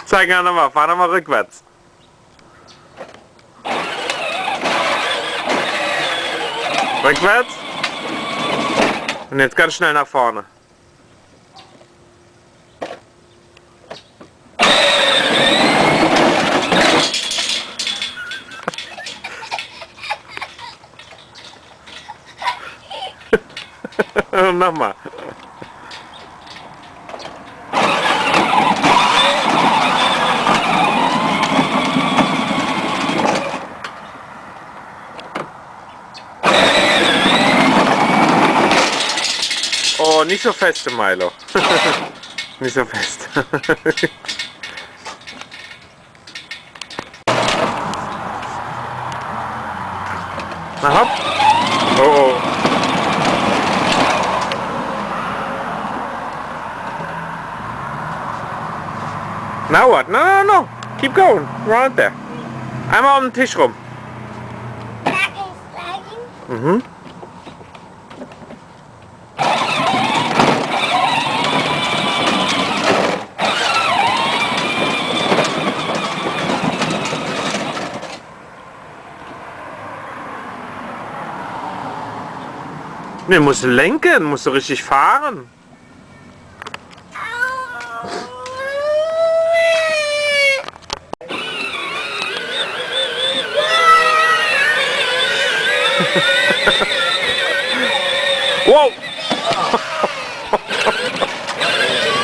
Zeig mal nochmal, fahr nochmal rückwärts. Rückwärts. Und jetzt ganz schnell nach vorne. Nochmal. Oh, nicht so fest, Milo. Nicht so fest. Na hopp. Oh oh. Now what? No, no, no. Keep going. Right there. Einmal um den Tisch rum. Mhm. Ne, musst du lenken, musst du richtig fahren. Wow!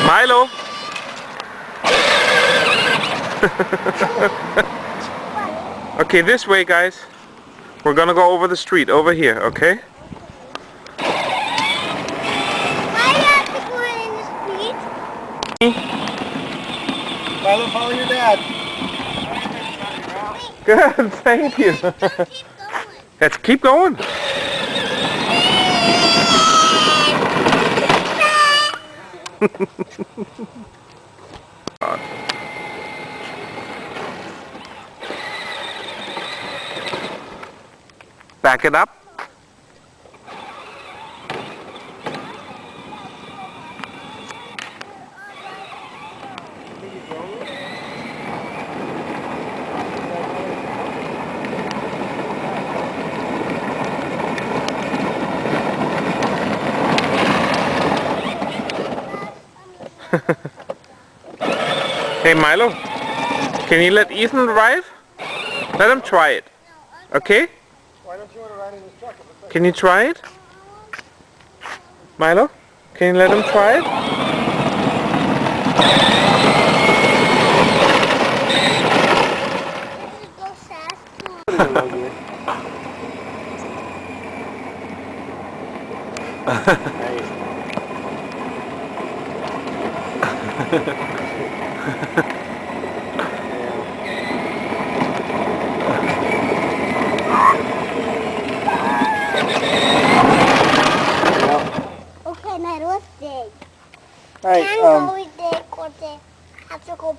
Milo! Okay, this way, guys. We're gonna go over the street, over here, okay? Why do you have to go in the street? Milo, follow your dad. Good, thank you. Let's keep going. Back it up. Hey Milo, can you let Ethan drive? Let him try it. Okay? Why don't you want to ride in his truck? Can you try it? Milo, can you let him try it? Okay, my road big. Alright, Can't go with the have to go